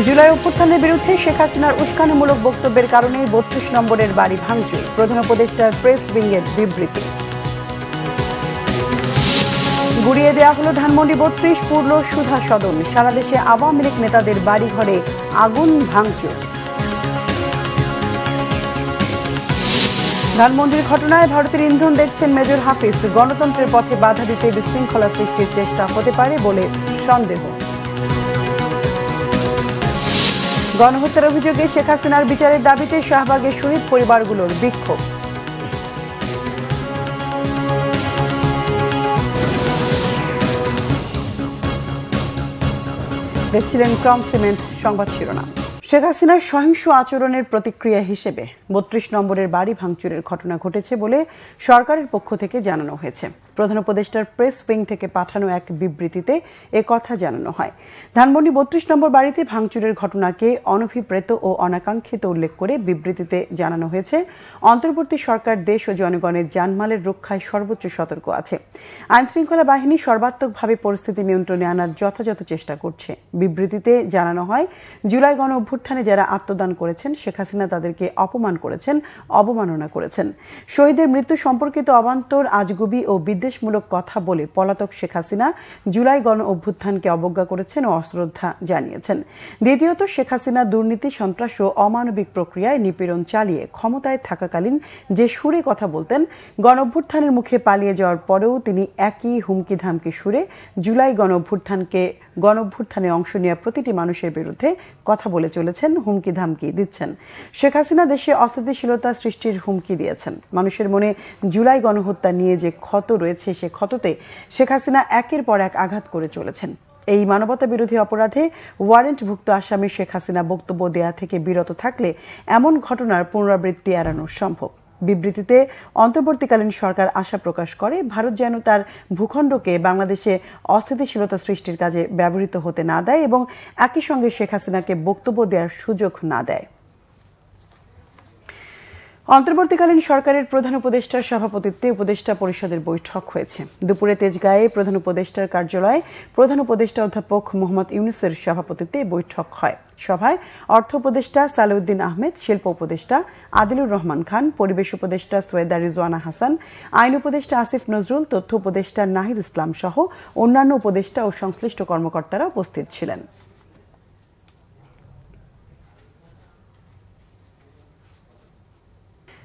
জুলাই অভ্যুত্থানের বিরুদ্ধে শেখ হাসিনার উস্কানিমূলক বক্তব্যের কারণে ৩২ নম্বরের বাড়ি ভাঙচুর, প্রধান উপদেষ্টার প্রেস উইংয়ের বিবৃতি। গুড়িয়ে দেওয়া হলো ধানমন্ডি ৩২ পূর্ণ সুধা সদন, সারা দেশে আওয়ামী লীগ নেতাদের বাড়িঘরে আগুন ভাঙচুর। ধানমন্ডির ঘটনায় ভারতের ইন্ধন দেখছেন মেজর হাফিজ, গণতন্ত্রের পথে বাধা দিতে বিশৃঙ্খলা সৃষ্টির চেষ্টা হতে পারে বলে সন্দেহ। গণহত্যার অভিযোগে শেখ হাসিনার বিচারের দাবিতে শাহবাগের শহীদ পরিবারগুলোর বিক্ষোভ। দেখছিলেন ক্রম সিমেন্ট সংবাদ শিরোনাম। শেখ হাসিনার সহিংস আচরণের প্রতিক্রিয়া হিসেবে ৩২ নম্বরের বাড়ি ভাঙচুরের ঘটনা ঘটেছে বলে সরকারের পক্ষ থেকে জানানো হয়েছে। প্রধান উপদেষ্টার প্রেস উইং থেকে পাঠানো এক বিবৃতিতে এ কথা জানানো হয়। ধানমন্ডি ৩২ নম্বর বাড়িতে ভাঙচুরের ঘটনাকে অনভিপ্রেত ও অনাকাঙ্ক্ষিত উল্লেখ করে বিবৃতিতে জানানো হয়েছে, অন্তর্বর্তী সরকার দেশ ও জনগণের জানমালের রক্ষায় সর্বোচ্চ সতর্ক আছে। আইনশৃঙ্খলা বাহিনী সর্বাত্মকভাবে পরিস্থিতি নিয়ন্ত্রণে আনার যথাযথ চেষ্টা করছে। বিবৃতিতে জানানো হয়, জুলাই গণ অভ্যুত্থানে যারা আত্মদান করেছেন, শেখ হাসিনা তাদেরকে অপমান করেছেন, অবমাননা করেছেন। শহীদের মৃত্যু সম্পর্কিত অবান্তর, আজগুবি ও বিদ্বেষমূলক কথা বলে পলাতক শেখ হাসিনা জুলাই গণ অভ্যুত্থানকে অবজ্ঞা করেছেন ও অশ্রদ্ধা জানিয়েছেন। দ্বিতীয়ত, শেখ হাসিনা দুর্নীতি, সন্ত্রাস ও অমানবিক প্রক্রিয়ায় নিপীড়ন চালিয়ে ক্ষমতায় থাকাকালীন যে সুরে কথা বলতেন, গণ অভ্যুত্থানের মুখে পালিয়ে যাওয়ার পরেও তিনি একই হুমকি ধামকি সুরে জুলাই গণ অভ্যুত্থানে অংশ নেওয়া প্রতিটি মানুষের বিরুদ্ধে কথা বলে চলেছেন, হুমকি ধামকি দিচ্ছেন। শেখ হাসিনা দেশে অস্থিতিশীলতা সৃষ্টির হুমকি দিয়েছেন। মানুষের মনে জুলাই গণহত্যা নিয়ে যে ক্ষত রয়েছে, সে ক্ষততে শেখ হাসিনা একের পর এক আঘাত করে চলেছেন। এই মানবতা বিরোধী অপরাধে ওয়ারেন্টভুক্ত আসামি শেখ হাসিনা বক্তব্য দেয়া থেকে বিরত থাকলে এমন ঘটনার পুনরাবৃত্তি এড়ানো সম্ভব। বিবৃতিতে অন্তর্বর্তীকালীন সরকার আশা প্রকাশ করে, ভারত যেন তার ভূখণ্ডকে বাংলাদেশে অস্থিতিশীলতা সৃষ্টির কাজে ব্যবহৃত হতে না দেয় এবং একই সঙ্গে শেখ হাসিনাকে বক্তব্য দেওয়ার সুযোগ না দেয়। অন্তর্বর্তীকালীন সরকারের প্রধান উপদেষ্টার সভাপতিত্বে উপদেষ্টা পরিষদের বৈঠক হয়েছে। দুপুরে তেজগাঁয়ে প্রধান উপদেষ্টার কার্যালয়ে প্রধান উপদেষ্টা অধ্যাপক মোহাম্মদ ইউনূসের সভাপতিত্বে বৈঠক হয়। সভায় অর্থ উপদেষ্টা সালেউদ্দিন আহমেদ, শিল্প উপদেষ্টা আদিলুর রহমান খান, পরিবেশ উপদেষ্টা সৈয়দা রিজওয়ানা হাসান, আইন উপদেষ্টা আসিফ নজরুল, তথ্য উপদেষ্টা নাহিদ ইসলাম সহ অন্যান্য উপদেষ্টা ও সংশ্লিষ্ট কর্মকর্তারা উপস্থিত ছিলেন।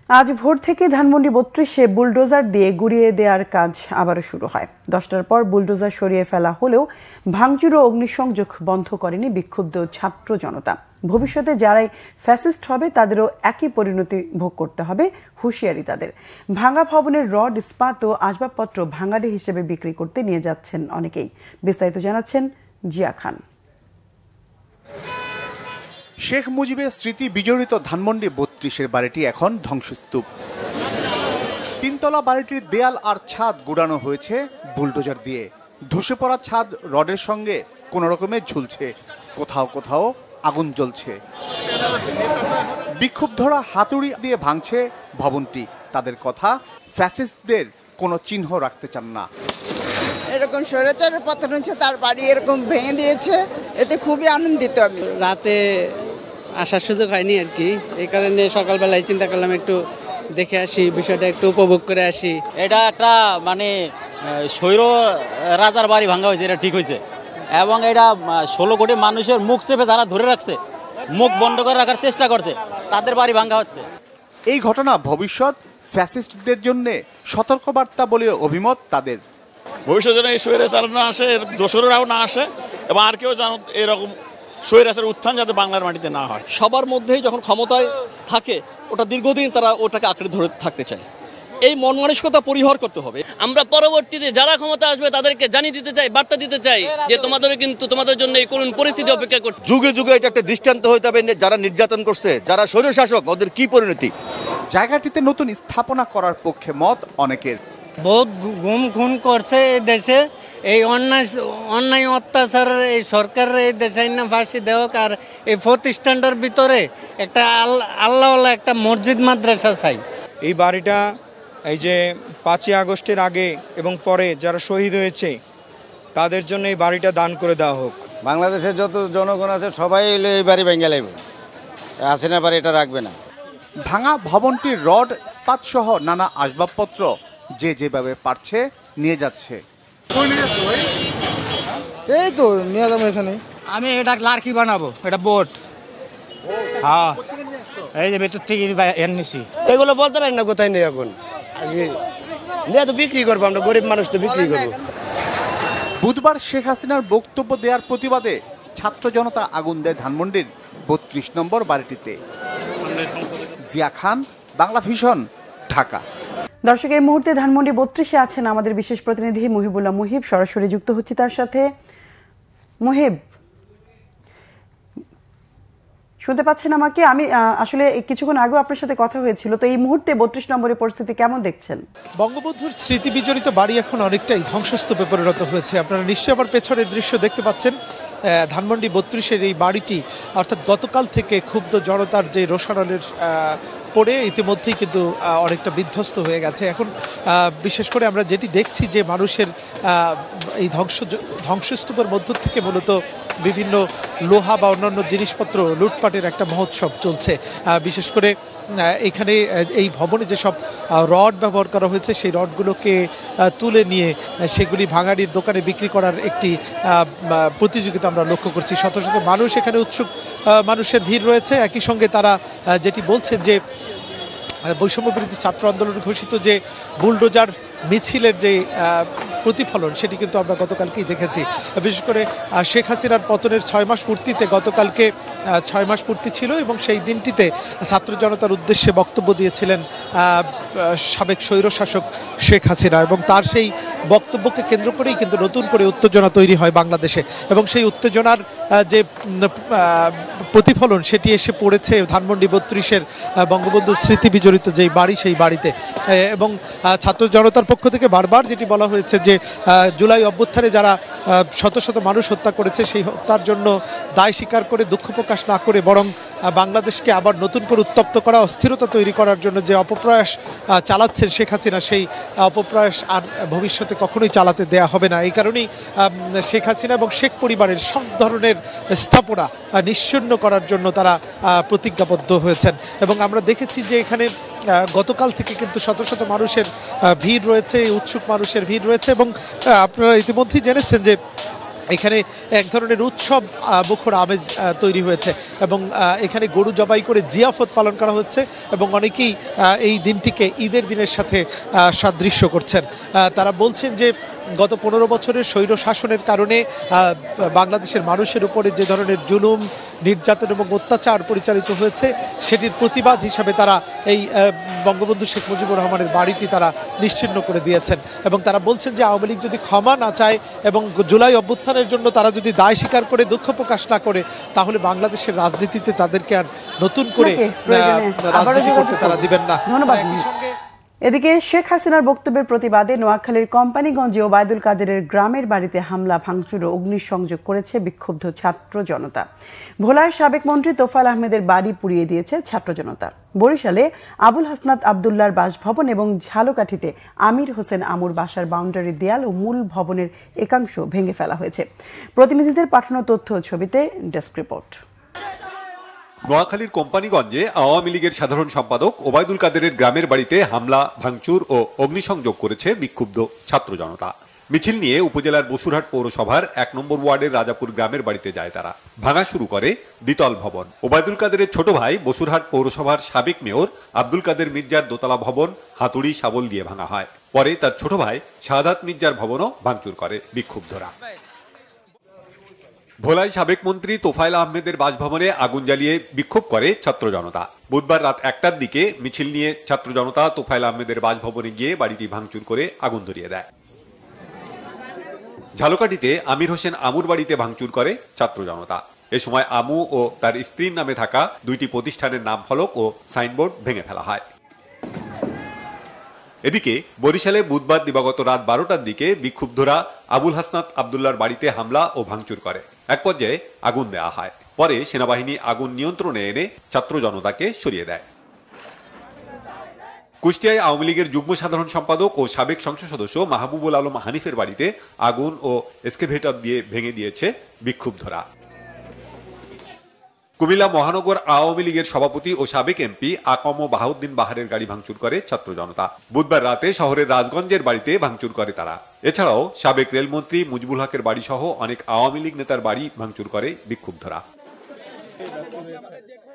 আজ ভোর থেকে ধানমন্ডি ৩২-এ বুলডোজার দিয়ে গুড়িয়ে দেওয়ার কাজ আবারও শুরু হয়। ১০টার পর বুলডোজার সরিয়ে ফেলা হলেও ভাঙচুর ও অগ্নিসংযোগ বন্ধ করেনি বিক্ষুব্ধ ছাত্র জনতা। ভবিষ্যতে যারাই ফ্যাসিস্ট হবে তাদেরও একই পরিণতি ভোগ করতে হবে, হুঁশিয়ারি তাদের। ভাঙা ভবনের রড, ইস্পাত ও আসবাবপত্র ভাঙাড়ি হিসেবে বিক্রি করতে নিয়ে যাচ্ছেন অনেকেই। বিস্তারিত জানাচ্ছেন জিয়া খান। শেখ মুজিবের স্মৃতি বিজড়িত ধানমন্ডি ৩২-এর বাড়িটি এখন ধ্বংসস্তূপ। তিনতলা বাড়িটির দেয়াল আর ছাদ গুড়ানো হয়েছে বুলডোজার দিয়ে। ধসে পড়া ছাদ রডের সঙ্গে কোনো রকমে ঝুলছে, কোথাও কোথাও আগুন জ্বলছে। বিক্ষুব্ধরা হাতুড়ি দিয়ে ভাঙছে ভবনটি। তাদের কথা, ফ্যাসিস্টদের কোনো চিহ্ন রাখতে চান না। এরকম স্বৈরাচারের পতন হচ্ছে, তার বাড়ি এরকম ভেঙে দিয়েছে, এতে খুবই আনন্দিত আমি। রাতে আসার সুযোগ হয়নি আর কি, এই কারণে সকালবেলায় চিন্তা করলাম একটু দেখে আসি, বিষয়টা একটু উপভোগ করে আসি। এটা একটা মানে স্বৈর রাজার বাড়ি ভাঙা হয়েছে, এটা ঠিক হয়েছে। এবং এটা ১৬ কোটি মানুষের মুখ চেপে যারা ধরে রাখছে, মুখ বন্ধ করে রাখার চেষ্টা করছে, তাদের বাড়ি ভাঙা হচ্ছে। এই ঘটনা ভবিষ্যৎ ফ্যাসিস্টদের জন্য সতর্কবার্তা বলে অভিমত তাদের। ভবিষ্যতে যেন এই স্বৈরাচার না আসে, দোসরেরাও না আসে এবং আর কেউ যেন এরকম স্বৈরাচারের উত্থান যাতে বাংলার মাটিতে না হয়। সবার মধ্যেই যখন ক্ষমতায় থাকে, ওটা দীর্ঘদিন তারা ওটাকে আঁকড়ে ধরে থাকতে চায়। এই মন মানসিকতা পরিহার করতে হবে। আমরা পরবর্তীতে যারা ক্ষমতা আসবে তাদেরকে জানিয়ে দিতে চাই, বার্তা দিতে চাই যে তোমাদের জন্য এই করুণ পরিস্থিতি অপেক্ষা করছে। যুগে যুগে এটা একটা দৃষ্টান্ত হতে হবে, যারা নির্যাতন করছে, যারা স্বৈরশাসক, ওদের কি পরিণতি। জায়গাটিতে নতুন স্থাপনা করার পক্ষে মত অনেকের। বহুত গুম খুন করছে এই দেশে, এই অন্যায় অত্যাচার এই সরকারের এই দেশে না ফাঁসি দেওয়া। আর এই প্রতিষ্ঠানটার ভিতরে একটা আল্লাহওয়ালা একটা মসজিদ মাদ্রাসা চাই। এই বাড়িটা এই যে ৫ই আগস্টের আগে এবং পরে যারা শহীদ হয়েছে তাদের জন্য এই বাড়িটা দান করে দেওয়া হোক। বাংলাদেশের যত জনগণ আছে সবাই এলে এই বাড়ি ভেঙে লাগবে, হাসিনা বাড়ি এটা রাখবে না। ভাঙা ভবনটির রড, ইস্পাত সহ নানা আসবাবপত্র যে যেভাবে পারছে নিয়ে যাচ্ছে। এই তো নিয়ে যাবো এখানে। আমি এটা লার্কি বানাবো, এটা বোট। হ্যাঁ, এই যে ভেতর থেকে এনেছি। এগুলো বলতে পারি না কোথায় নেই এখন, আগে নিয়ে তো বিক্রি করবো, আমরা গরিব মানুষ তো বিক্রি করবো। বুধবার শেখ হাসিনার বক্তব্য দেওয়ার প্রতিবাদে ছাত্র জনতা আগুন দেয় ধানমন্ডির ৩২ নম্বর বাড়িটিতে। জিয়া খান, বাংলা ভিশন, ঢাকা। দর্শক, এই মুহূর্তে ধানমন্ডি ৩২-এ আছেন আমাদের বিশেষ প্রতিনিধি মুহিবুল্লাহ মুহিব। সরাসরি যুক্ত হচ্ছি তার সাথে। মুহিব, শুনতে পাচ্ছেন আমাকে? আমি আসলে কিছুক্ষণ আগেও আপনার সাথে কথা হয়েছিল, তো এই মুহূর্তে ৩২ নম্বরের পরিস্থিতি কেমন দেখছেন? বঙ্গবন্ধুর স্মৃতি বিজড়িত বাড়ি এখন অনেকটাই ধ্বংসস্তূপে পরিণত হয়েছে। আপনারা নিশ্চয়ই আমার পেছনের দৃশ্য দেখতে পাচ্ছেন। ধানমন্ডি ৩২-এর এই বাড়িটি অর্থাৎ গতকাল থেকে ক্ষুব্ধ জনতার যে রোষানলের পড়ে ইতিমধ্যেই কিন্তু অনেকটা বিধ্বস্ত হয়ে গেছে। এখন বিশেষ করে আমরা যেটি দেখছি যে মানুষের এই ধ্বংসস্তূপের মধ্য থেকে মূলত বিভিন্ন লোহা বা অন্যান্য জিনিসপত্র লুটপাটের একটা মহোৎসব চলছে। বিশেষ করে এখানে এই ভবনে যেসব রড ব্যবহার করা হয়েছে সেই রডগুলোকে তুলে নিয়ে সেগুলি ভাঙাড়ির দোকানে বিক্রি করার একটি প্রতিযোগিতা আমরা লক্ষ্য করছি। শত শত মানুষ এখানে উৎসুক মানুষের ভিড় রয়েছে। একই সঙ্গে তারা যেটি বলছেন যে বৈষম্য বিরোধী ছাত্র আন্দোলন ঘোষিত যে বুলডোজার মিছিলের যে প্রতিফলন সেটি কিন্তু আমরা গতকালকেই দেখেছি। বিশেষ করে শেখ হাসিনার পতনের 6 মাস পূর্তিতে গতকালকে 6 মাস পূর্তি ছিল এবং সেই দিনটিতে ছাত্র জনতার উদ্দেশ্যে বক্তব্য দিয়েছিলেন সাবেক স্বৈরশাসক শেখ হাসিনা এবং তার সেই বক্তব্যকে কেন্দ্র করেই কিন্তু নতুন করে উত্তেজনা তৈরি হয় বাংলাদেশে এবং সেই উত্তেজনার যে প্রতিফলন সেটি এসে পড়েছে ধানমন্ডি ৩২-এর বঙ্গবন্ধুর স্মৃতি বিজড়িত যেই বাড়ি সেই বাড়িতে। এবং ছাত্র জনতার পক্ষ থেকে বারবার যেটি বলা হয়েছে যে জুলাই অভ্যুত্থানে যারা শত শত মানুষ হত্যা করেছে সেই হত্যার জন্য দায় স্বীকার করে দুঃখ প্রকাশ না করে বরং বাংলাদেশকে আবার নতুন করে উত্তপ্ত করা, অস্থিরতা তৈরি করার জন্য যে অপপ্রয়াস চালাচ্ছেন শেখ হাসিনা সেই অপপ্রয়াস আর ভবিষ্যতে কখনোই চালাতে দেয়া হবে না। এই কারণেই শেখ হাসিনা এবং শেখ পরিবারের সব ধরনের স্থাপনা নিশ্চিহ্ন করার জন্য তারা প্রতিজ্ঞাবদ্ধ হয়েছেন এবং আমরা দেখেছি যে এখানে গতকাল থেকে কিন্তু শত শত মানুষের ভিড় রয়েছে, উৎসুক মানুষের ভিড় রয়েছে এবং আপনারা ইতিমধ্যেই জেনেছেন যে এখানে এক ধরনের উৎসব মুখর আমেজ তৈরি হয়েছে এবং এখানে গরু জবাই করে জিয়াফত পালন করা হচ্ছে এবং অনেকেই এই দিনটিকে ঈদের দিনের সাথে সাদৃশ্য করছেন। তারা বলছেন যে গত 15 বছরের স্বৈর শাসনের কারণে বাংলাদেশের মানুষের উপরে যে ধরনের জুলুম, নির্যাতন এবং অত্যাচার পরিচালিত হয়েছে সেটির প্রতিবাদ হিসাবে তারা এই বঙ্গবন্ধু শেখ মুজিবুর রহমানের বাড়িটি তারা নিশ্চিহ্ন করে দিয়েছেন এবং তারা বলছেন যে আওয়ামী লীগ যদি ক্ষমা না চায় এবং জুলাই অভ্যুত্থানের জন্য তারা যদি দায় স্বীকার করে দুঃখ প্রকাশ না করে তাহলে বাংলাদেশের রাজনীতিতে তাদেরকে আর নতুন করে রাজনীতি করতে তারা দিবেন না। এদিকে শেখ হাসিনার বক্তব্যের প্রতিবাদে নোয়াখালীর কোম্পানিগঞ্জে ওবায়দুল কাদেরের গ্রামের বাড়িতে হামলা, ভাঙচুর ও অগ্নিসংযোগ করেছে বিক্ষুব্ধ ছাত্র জনতা। ভোলার সাবেক মন্ত্রী তোফায়েল আহমেদের বাড়ি পুড়িয়ে দিয়েছে ছাত্র জনতা। বরিশালে আবুল হাসনাত আবদুল্লাহর বাসভবন এবং ঝালকাঠিতে আমির হোসেন আমুর বাসার বাউন্ডারি দেয়াল ও মূল ভবনের একাংশ ভেঙে ফেলা হয়েছে। প্রতিনিধিদের পাঠানো তথ্য ও ছবিতে ডেস্ক রিপোর্ট। নোয়াখালীর কোম্পানিগঞ্জে আওয়ামী লীগের সাধারণ সম্পাদক ওবায়দুল কাদেরের গ্রামের বাড়িতে হামলা, ভাঙচুর ও অগ্নিসংযোগ করেছে বিক্ষুব্ধ ছাত্র জনতা। মিছিল নিয়ে উপজেলার বসুরহাট পৌরসভার 1 নম্বর ওয়ার্ডের রাজাপুর গ্রামের বাড়িতে যায় তারা। ভাঙা শুরু করে দ্বিতল ভবন। ওবায়দুল কাদেরের ছোট ভাই বসুরহাট পৌরসভার সাবেক মেয়র আব্দুল কাদের মির্জার দোতলা ভবন হাতুড়ি শাবল দিয়ে ভাঙা হয়। পরে তার ছোট ভাই শাহাদাত মির্জার ভবনও ভাঙচুর করে বিক্ষুব্ধরা। ভোলায় সাবেক মন্ত্রী তোফায়েল আহমেদের বাসভবনে আগুন জ্বালিয়ে বিক্ষোভ করে ছাত্র জনতা। বুধবার রাত 1টার দিকে মিছিল নিয়ে ছাত্র জনতা তোফায়েল আহমেদের বাসভবনে গিয়ে বাড়িটি ভাঙচুর করে আগুন ধরিয়ে দেয়। ঝালকাঠিতে আমির হোসেন আমুর বাড়িতে ভাঙচুর করে ছাত্র জনতা। এ সময় আমু ও তার স্ত্রীর নামে থাকা 2টি প্রতিষ্ঠানের নাম ফলক ও সাইনবোর্ড ভেঙে ফেলা হয়। এদিকে বরিশালে বুধবার দিবাগত রাত 12টার দিকে বিক্ষুব্ধরা আবুল হাসনাত আবদুল্লাহর বাড়িতে হামলা ও ভাঙচুর করে। এক পর্যায়ে আগুন দেওয়া হয়। পরে সেনাবাহিনী আগুন নিয়ন্ত্রণে এনে ছাত্র জনতাকে সরিয়ে দেয়। কুষ্টিয়ায় আওয়ামী লীগের যুগ্ম সাধারণ সম্পাদক ও সাবেক সংসদ সদস্য মাহবুবুল আলম হানিফের বাড়িতে আগুন ও এক্সকেভেটর দিয়ে ভেঙে দিয়েছে বিক্ষুব্ধরা। কুমিল্লা মহানগর আওয়ামী লীগের সভাপতি ও সাবেক এমপি আকম বাহাউদ্দিন বাহারের গাড়ি ভাঙচুর করে ছাত্র জনতা। বুধবার রাতে শহরের রাজগঞ্জের বাড়িতে ভাঙচুর করে তারা। এছাড়াও সাবেক রেলমন্ত্রী মুজিবুল হকের বাড়ি সহ অনেক আওয়ামী লীগ নেতার বাড়ি ভাঙচুর করে বিক্ষুব্ধরা।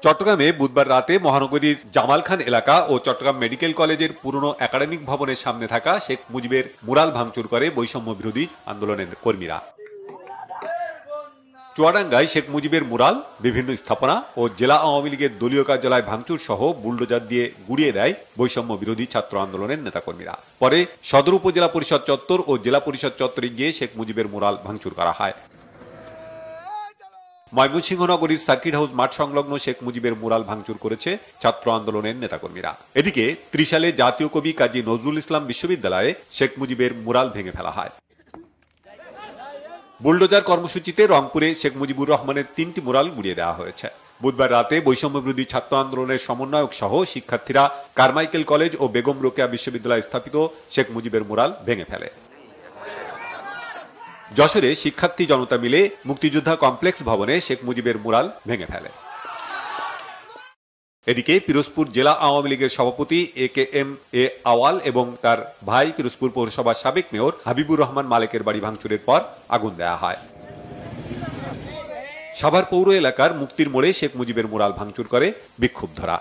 চট্টগ্রামে বুধবার রাতে মহানগরীর জামাল খান এলাকা ও চট্টগ্রাম মেডিকেল কলেজের পুরনো একাডেমিক ভবনের সামনে থাকা শেখ মুজিবের মুরাল ভাঙচুর করে বৈষম্য বিরোধী আন্দোলনের কর্মীরা। চুয়াডাঙ্গায় শেখ মুজিবের মুরাল, বিভিন্ন স্থাপনা ও জেলা আওয়ামী লীগের দলীয় কার্যালয় ভাঙচুর সহ বুলডোজার দিয়ে গুড়িয়ে দেয় বৈষম্য বিরোধী ছাত্র আন্দোলনের নেতাকর্মীরা। পরে সদর উপজেলা পরিষদ চত্বর ও জেলা পরিষদ চত্বরে গিয়ে শেখ মুজিবের মুরাল ভাঙচুর করা হয়। ময়মনসিংহ নগরীর সার্কিট হাউস মাঠ সংলগ্ন শেখ মুজিবের মুরাল ভাঙচুর করেছে ছাত্র আন্দোলনের নেতাকর্মীরা। এদিকে ত্রিশালে জাতীয় কবি কাজী নজরুল ইসলাম বিশ্ববিদ্যালয়ে শেখ মুজিবের মুরাল ভেঙে ফেলা হয়। বুলডোজার কর্মসূচিতে রংপুরে শেখ মুজিবুর রহমানের 3টি মুরাল গুড়িয়ে দেওয়া হয়েছে। বুধবার রাতে বৈষম্য বিরোধী ছাত্র আন্দোলনের সমন্বয়ক সহ শিক্ষার্থীরা কারমাইকেল কলেজ ও বেগম রোকেয়া বিশ্ববিদ্যালয়ে স্থাপিত শেখ মুজিবের মুরাল ভেঙে ফেলে। যশোরে শিক্ষার্থী জনতা মিলে মুক্তিযোদ্ধা কমপ্লেক্স ভবনে শেখ মুজিবের মুরাল ভেঙে ফেলে। এদিকে পিরোজপুর জেলা আওয়ামী লীগের সভাপতি AKM আওয়াল এবং তার ভাই পিরোজপুর পৌরসভার সাবেক মেয়র হাবিবুর রহমান মালেকের বাড়ি ভাঙচুরের পর আগুন দেওয়া হয়। সাভার পৌর এলাকার মুক্তির মোড়ে শেখ মুজিবের মুরাল ভাঙচুর করে বিক্ষুব্ধরা।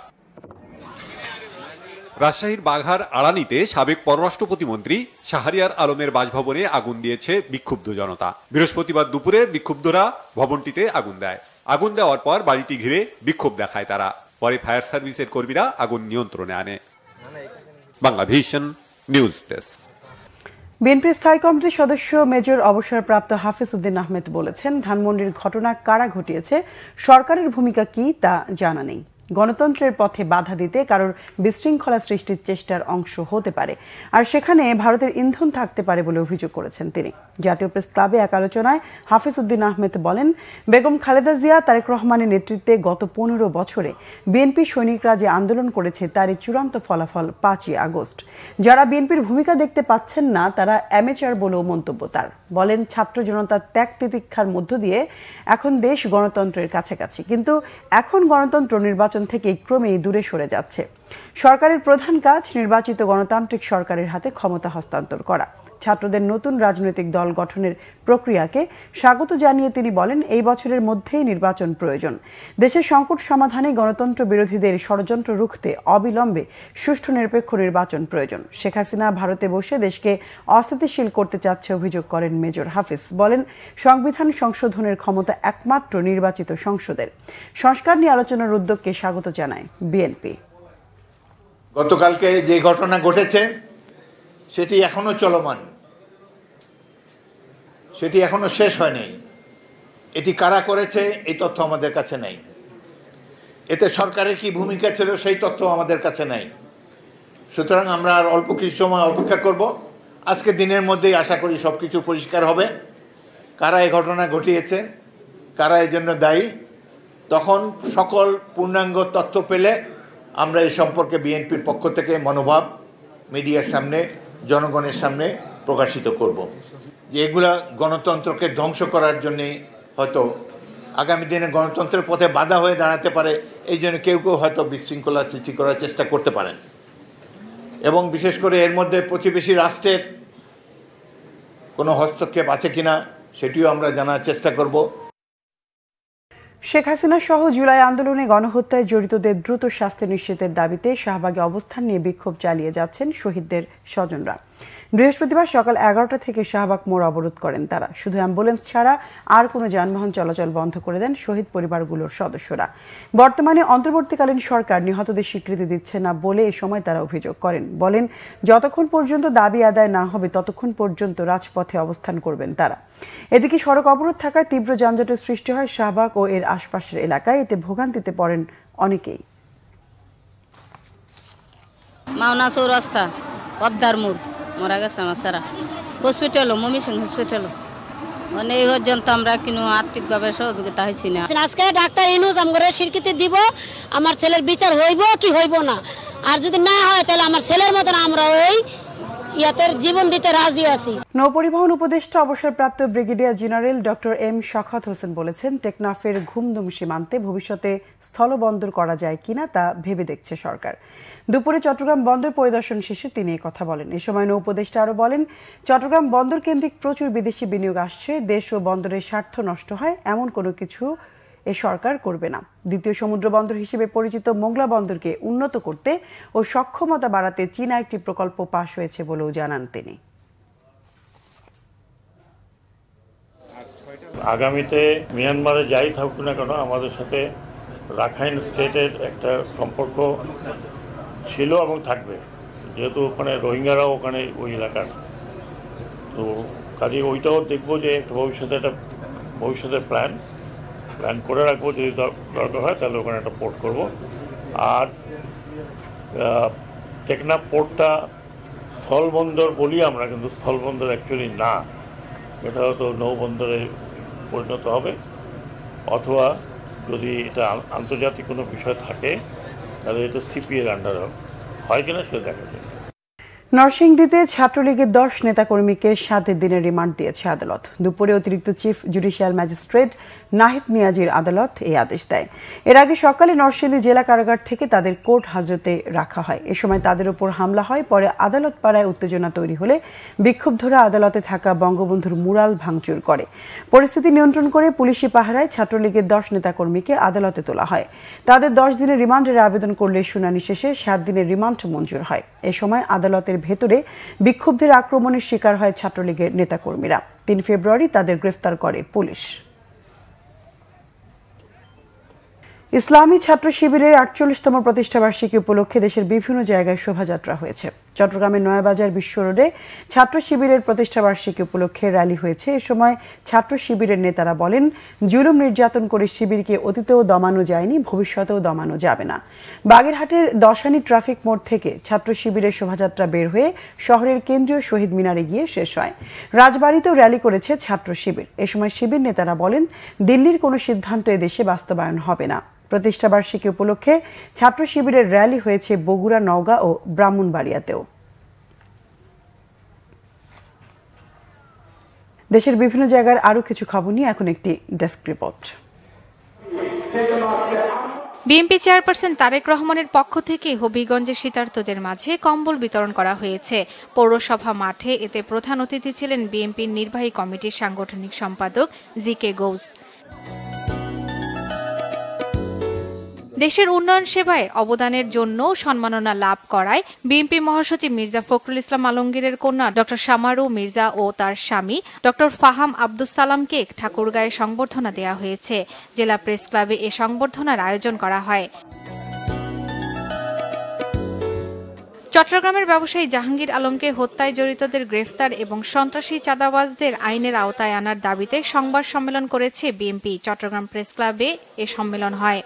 রাজশাহীর বাঘার আড়ানিতে সাবেক পররাষ্ট্র প্রতিমন্ত্রী শাহরিয়ার আলমের বাসভবনে আগুন দিয়েছে বিক্ষুব্ধ জনতা। বৃহস্পতিবার দুপুরে বিক্ষুব্ধরা ভবনটিতে আগুন দেয়। আগুন দেওয়ার পর বাড়িটি ঘিরে বিক্ষোভ দেখায় তারা। পরে ফায়ার সার্ভিসের কর্মীরা আগুন নিয়ন্ত্রণে আনে। Banglavision news desk. বিএনপির স্থায়ী কমিটির সদস্য মেজর অবসরপ্রাপ্ত হাফিজ উদ্দিন আহমেদ বলেছেন, ধানমন্ডির ঘটনা কারা ঘটিয়েছে, সরকারের ভূমিকা কি তা জানা নেই। গণতন্ত্রের পথে বাধা দিতে কারোর বিশৃঙ্খলা সৃষ্টির চেষ্টার অংশ হতে পারে, আর সেখানে ভারতের ইন্ধন থাকতে পারে বলে অভিযোগ করেছেন তিনি। জাতীয় প্রেস ক্লাবে এক আলোচনায় হাফিজ উদ্দিন আহমেদ বলেন, বেগম খালেদা জিয়া, তারেক রহমানের নেতৃত্বে গত 15 বছরে বিএনপি সৈনিকরা যে আন্দোলন করেছে তারই চূড়ান্ত ফলাফল 5ই আগস্ট। যারা বিএনপির ভূমিকা দেখতে পাচ্ছেন না তারা অ্যামেচার বলেও মন্তব্য তার। বলেন, ছাত্র জনতার ত্যাগ তিতিক্ষার মধ্য দিয়ে এখন দেশ গণতন্ত্রের কাছাকাছি, কিন্তু এখন গণতন্ত্র নির্বাচন থেকে ক্রমেই দূরে সরে যাচ্ছে। সরকারের প্রধান কাজ নির্বাচিত গণতান্ত্রিক সরকারের হাতে ক্ষমতা হস্তান্তর করা। ছাত্রদের নতুন রাজনৈতিক দল গঠনের প্রক্রিয়াকে স্বাগত জানিয়ে তিনি বলেন, এই বছরের মধ্যেই নির্বাচন প্রয়োজন। দেশের সংকট সমাধানে গণতন্ত্র বিরোধীদের ষড়যন্ত্র রুখতে অবিলম্বে সুষ্ঠু নিরপেক্ষ নির্বাচন প্রয়োজন। শেখ হাসিনা ভারতে বসে দেশকে অস্থিতিশীল করতে চাচ্ছে অভিযোগ করেন মেজর হাফিজ। বলেন, সংবিধান সংশোধনের ক্ষমতা একমাত্র নির্বাচিত সংসদের। সংস্কার নিয়ে আলোচনার উদ্যোগকে স্বাগত জানায় বিএনপি। গতকালকে যে ঘটনা ঘটেছে সেটি এখনো চলমান, সেটি এখনো শেষ হয়নি। এটি কারা করেছে এই তথ্য আমাদের কাছে নেই। এতে সরকারের কি ভূমিকা ছিল সেই তথ্য আমাদের কাছে নেই। সুতরাং আমরা আর অল্প কিছু সময় অপেক্ষা করব। আজকে দিনের মধ্যেই আশা করি সবকিছু পরিষ্কার হবে, কারা এই ঘটনা ঘটিয়েছে, কারা এই জন্য দায়ী। তখন সকল পূর্ণাঙ্গ তথ্য পেলে আমরা এই সম্পর্কে বিএনপির পক্ষ থেকে মনোভাব মিডিয়ার সামনে, জনগণের সামনে প্রকাশিত করব। যে এগুলা গণতন্ত্রকে ধ্বংস করার জন্যে হয়তো আগামী দিনে গণতন্ত্রের পথে বাধা হয়ে দাঁড়াতে পারে, এই জন্য কেউ কেউ হয়তো বিশৃঙ্খলা সৃষ্টি করার চেষ্টা করতে পারেন। এবং বিশেষ করে এর মধ্যে প্রতিবেশী রাষ্ট্রের কোনো হস্তক্ষেপ আছে কিনা সেটিও আমরা জানার চেষ্টা করব। শেখ হাসিনা সহ জুলাই আন্দোলনে গণহত্যায় জড়িতদের দ্রুত শাস্তি নিশ্চিতের দাবিতে শাহবাগে অবস্থান নিয়ে বিক্ষোভ চালিয়ে যাচ্ছেন শহীদদের স্বজনরা। বৃহস্পতিবার সকাল 11টা থেকে শাহবাগ মোড় অবরোধ করেন তারা। শুধু অ্যাম্বুলেন্স ছাড়া আর কোনো যানবাহন চলাচল বন্ধ করে দেন শহীদ পরিবারগুলোর সদস্যরা। বর্তমানে অন্তর্বর্তীকালীন সরকার নিহতদের স্বীকৃতি দিচ্ছে না বলে এ সময় তারা অভিযোগ করেন। বলেন, যতক্ষণ পর্যন্ত দাবি আদায় না হবে ততক্ষণ পর্যন্ত রাজপথে অবস্থান করবেন তারা। এদিকে সড়ক অবরোধ থাকায় তীব্র যানজটের সৃষ্টি হয় শাহবাগ ও এর আশপাশের এলাকায়। এতে ভোগান্তিতে পড়েন অনেকেই। মাওনা চৌরাস্তা, পদ্মার মোড়, মারা গেছে আমার ছাড়া হসপিটালও, মমিসিং হসপিটালও, মানে এই পর্যন্ত আমরা কিন্তু আর্থিকভাবে সহযোগিতা হয়েছি না। আজকে ডাক্তার ইনুস আমাদের স্বীকৃতি দিব, আমার ছেলের বিচার হইব কি হইব না। আর যদি না হয় তাহলে আমার ছেলের মতন আমরা ওই ইয়াতের জীবন দিতে রাজি আছি। নৌপরিবহন উপদেষ্টা অবসরপ্রাপ্ত brigadier general doctor M Shawkat Hossain বলেছেন, টেকনাফের ঘুমদুম সীমান্তে ভবিষ্যতে স্থলবন্দর করা যায় কিনা তা ভেবে দেখছে সরকার। দুপুরে চট্টগ্রাম বন্দর পরিদর্শন শেষে তিনি এই কথা বলেন। এ সময় নৌ উপদেষ্টা আরও বলেন, চট্টগ্রাম বন্দর কেন্দ্রিক প্রচুর বিদেশি বিনিয়োগ আসছে, দেশ ও বন্দরের স্বার্থ নষ্ট হয় এমন কোনো কিছু এ সরকার করবে না। দ্বিতীয় সমুদ্র বন্দর হিসেবে পরিচিত মোংলা বন্দরকে উন্নত করতে ও সক্ষমতা বাড়াতে চীনা একটি প্রকল্প পাশ হয়েছে বলেও জানান তিনি। আগামীতে মিয়ানমারে যাই থাকুক না কেন, আমাদের সাথে রাখাইন স্টেটের একটা সম্পর্ক ছিল এবং থাকবে, যেহেতু ওখানে রোহিঙ্গারাও ওখানে ওই এলাকার, তো কাজে ওইটাও দেখবো যে ভবিষ্যতের প্ল্যান করে রাখবো। যদি দরকার হয় তাহলে ওখানে একটা পোর্ট করব। আর টেকনাফ পোর্টটা স্থলবন্দর বলি আমরা, কিন্তু স্থলবন্দর অ্যাকচুয়ালি না, এটা হয়তো নৌবন্দরে পরিণত হবে, অথবা যদি এটা আন্তর্জাতিক কোনো বিষয় থাকে তাহলে এটা সিপিএর আন্ডারে হয় কিনা সেটা দেখা যায়। নরসিংদীতে ছাত্রলীগের 10 নেতাকর্মীকে 7 দিনের রিমান্ড দিয়েছে আদালত। দুপুরে অতিরিক্ত চিফ জুডিশিয়াল ম্যাজিস্ট্রেট নাহিদ নিয়াজির আদালত এই আদেশ দেয়। এর আগে সকালে নরসিংদী জেলা কারাগার থেকে তাদের কোর্ট হাজতে রাখা হয়। এ সময় তাদের উপর হামলা হয়। পরে আদালত পাড়ায় উত্তেজনা তৈরি হলে বিক্ষুব্ধরা আদালতে থাকা বঙ্গবন্ধুর মুরাল ভাঙচুর করে। পরিস্থিতি নিয়ন্ত্রণ করে পুলিশি পাহারায় ছাত্রলীগের 10 নেতাকর্মীকে আদালতে তোলা হয়। তাদের 10 দিনের রিমান্ডের আবেদন করলে শুনানি শেষে 7 দিনের রিমান্ড মঞ্জুর হয়। এ সময় আদালতের ভেতরে বিক্ষুব্ধের আক্রমণের শিকার হয় ছাত্রলীগের নেতাকর্মীরা। 3 ফেব্রুয়ারি তাদের গ্রেফতার করে পুলিশ। ইসলামী ছাত্র শিবিরের 48তম প্রতিষ্ঠাবার্ষিকী উপলক্ষে দেশের বিভিন্ন জায়গায় শোভাযাত্রা হয়েছে। চট্টগ্রামের নয়াবাজার বিশ্ব রোডে ছাত্র শিবিরের প্রতিষ্ঠাবার্ষিকী উপলক্ষে র্যালি হয়েছে। এ সময় ছাত্র শিবিরের নেতারা বলেন, জুলুম নির্যাতন করে শিবিরকে অতীতেও দমানো যায়নি, ভবিষ্যতেও দমানো যাবে না। বাগেরহাটের দশানী ট্রাফিক মোড় থেকে ছাত্র শিবিরের শোভাযাত্রা বের হয়ে শহরের কেন্দ্রীয় শহীদ মিনারে গিয়ে শেষ হয়। রাজবাড়ীতেও র্যালি করেছে ছাত্র শিবির। এ সময় শিবির নেতারা বলেন, দিল্লির কোনো সিদ্ধান্ত এদেশে বাস্তবায়ন হবে না। প্রতিষ্ঠাবার্ষিকী উপলক্ষে ছাত্র শিবিরের র্যালি হয়েছে বগুড়া, নওগাঁ ও ব্রাহ্মণবাড়িয়াতেও। দেশের বিভিন্ন জায়গার আরো কিছু খবর নিয়ে এখন একটি desk report. BNP chairperson Tarique রহমানের পক্ষ থেকে হবিগঞ্জের শীতার্তদের মাঝে কম্বল বিতরণ করা হয়েছে পৌরসভা মাঠে। এতে প্রধান অতিথি ছিলেন বিএনপির নির্বাহী কমিটির সাংগঠনিক সম্পাদক জি.কে. গৌস। দেশের উন্নয়ন সেবায় অবদানের জন্য সম্মাননা লাভ করায় বিএনপি মহাসচিব মির্জা ফখরুল ইসলাম আলমগীরের কন্যা ডক্টর শামারু মির্জা ও তার স্বামী ডক্টর ফাহাম আব্দুস সালামকে ঠাকুরগাঁয়ে সংবর্ধনা দেওয়া হয়েছে। জেলা প্রেস ক্লাবে এ সংবর্ধনার আয়োজন করা হয়। চট্টগ্রামের ব্যবসায়ী জাহাঙ্গীর আলমকে হত্যায় জড়িতদের গ্রেফতার এবং সন্ত্রাসী চাঁদাবাজদের আইনের আওতায় আনার দাবিতে সংবাদ সম্মেলন করেছে বিএনপি। চট্টগ্রাম প্রেস ক্লাবে এ সম্মেলন হয়।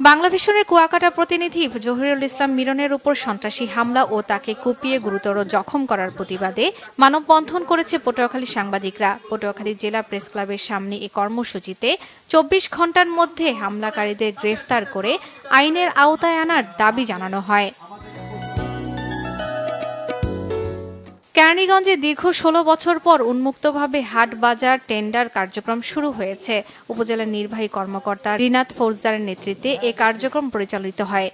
বাংলাভিশনের কুয়াকাটা প্রতিনিধি জহিরুল ইসলাম মিলনের উপর সন্ত্রাসী হামলা ও তাকে কুপিয়ে গুরুতর জখম করার প্রতিবাদে মানববন্ধন করেছে পটুয়াখালী সাংবাদিকরা। পটুয়াখালী জেলা প্রেস ক্লাবের সামনে এই কর্মসূচিতে 24 ঘন্টার মধ্যে হামলাকারীদের গ্রেফতার করে আইনের আওতায় আনার দাবি জানানো হয়। কেরানীগঞ্জে দীর্ঘ 16 বছর পর উন্মুক্তভাবে হাট বাজার টেন্ডার কার্যক্রম শুরু হয়েছে। উপজেলা নির্বাহী কর্মকর্তা রিনাত ফৌজদারের নেতৃত্বে এ কার্যক্রম পরিচালিত হয়।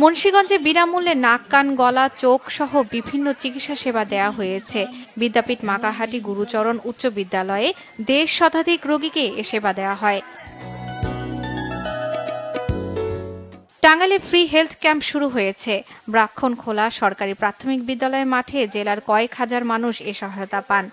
মুন্সিগঞ্জে বিনামূল্যে নাক, কান, গলা, চোখ সহ বিভিন্ন চিকিৎসা সেবা দেওয়া হয়েছে। বিদ্যাপীঠ মাকাহাটি গুরুচরণ উচ্চ বিদ্যালয়ে 1.5 শতাধিক রোগীকে এ সেবা দেওয়া হয়। টাঙ্গাইলে ফ্রি হেলথ ক্যাম্প শুরু হয়েছে। ব্রাক্ষণখোলা সরকারি প্রাথমিক বিদ্যালয়ের মাঠে জেলার কয়েক হাজার মানুষ এ সহায়তা পান।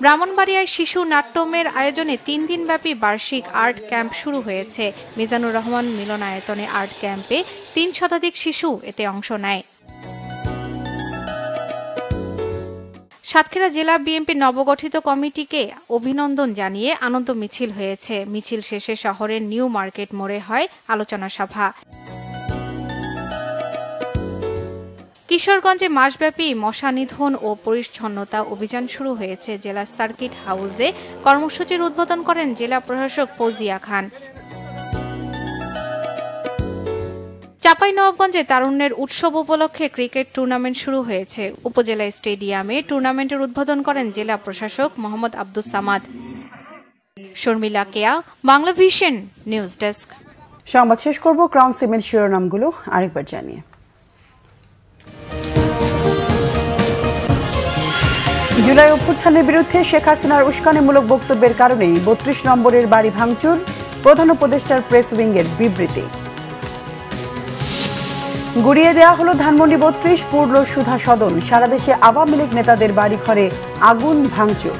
ব্রাহ্মণবাড়িয়ায় শিশু নাট্যমের আয়োজনে 3 দিনব্যাপী বার্ষিক আর্ট ক্যাম্প শুরু হয়েছে। মিজানুর রহমান মিলনায়তনে আর্ট ক্যাম্পে 3 শতাধিক শিশু এতে অংশ নেয়। সাতক্ষীরা জেলা বিএনপির নবগঠিত কমিটিকে অভিনন্দন জানিয়ে আনন্দ মিছিল হয়েছে। মিছিল শেষে শহরের নিউ মার্কেট মোড়ে হয় আলোচনা সভা। কিশোরগঞ্জে মাসব্যাপী মশা নিধন ও পরিচ্ছন্নতা অভিযান শুরু হয়েছে। জেলা সার্কিট হাউসে কর্মসূচির উদ্বোধন করেন জেলা প্রশাসক ফৌজিয়া খান। চাঁপাইনবাবগঞ্জে তারুণ্যের উৎসব উপলক্ষে ক্রিকেট টুর্নামেন্ট শুরু হয়েছে। উপজেলা স্টেডিয়ামে টুর্নামেন্টের উদ্বোধন করেন জেলা প্রশাসক মোহাম্মদ আব্দুস সামাদ। শর্মিলা কেয়া, বাংলা ভিশন নিউজ ডেস্ক। সংবাদ শেষ করব ক্রাউন সিমেন্ট শিরোনামগুলো আরেকবার জানিয়ে। জুলাই অভ্যুত্থানের বিরুদ্ধে শেখ হাসিনার উস্কানিমূলক বক্তব্যের কারণেই ৩২ নম্বরের বাড়ি ভাঙচুর, প্রধান উপদেষ্টার প্রেস উইংয়ের বিবৃতি। গুড়িয়ে দেওয়া হলো ধানমন্ডি ৩২ পূর্ণ সুধা সদন, সারা দেশে আওয়ামী লীগ নেতাদের বাড়িঘরে আগুন ভাঙচুর।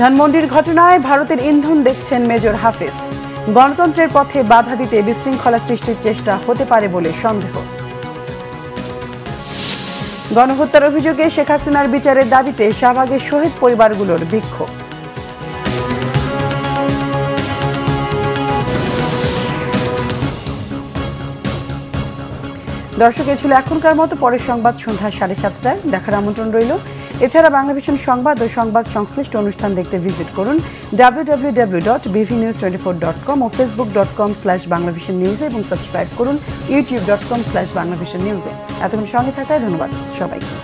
ধানমন্ডির ঘটনায় ভারতের ইন্ধন দেখছেন মেজর হাফেজ, গণতন্ত্রের পথে বাধা দিতে বিশৃঙ্খলা সৃষ্টির চেষ্টা হতে পারে বলে সন্দেহ। গণহত্যার অভিযোগে শেখ হাসিনার বিচারের দাবিতে শাহবাগের শহীদ পরিবারগুলোর বিক্ষোভ। দর্শক, এ ছিল এখনকার মতো। পরের সংবাদ সন্ধ্যা 7:30টায় দেখার আমন্ত্রণ রইল। এছাড়া বাংলা ভিশন সংবাদ ও সংবাদ সংশ্লিষ্ট অনুষ্ঠান দেখতে ভিজিট করুন www.bvnews24.com ও facebook.com/banglavisionnews এবং সাবস্ক্রাইব করুন youtube.com/banglavisionnews। এতক্ষণ সঙ্গে থাকায় ধন্যবাদ সবাইকে।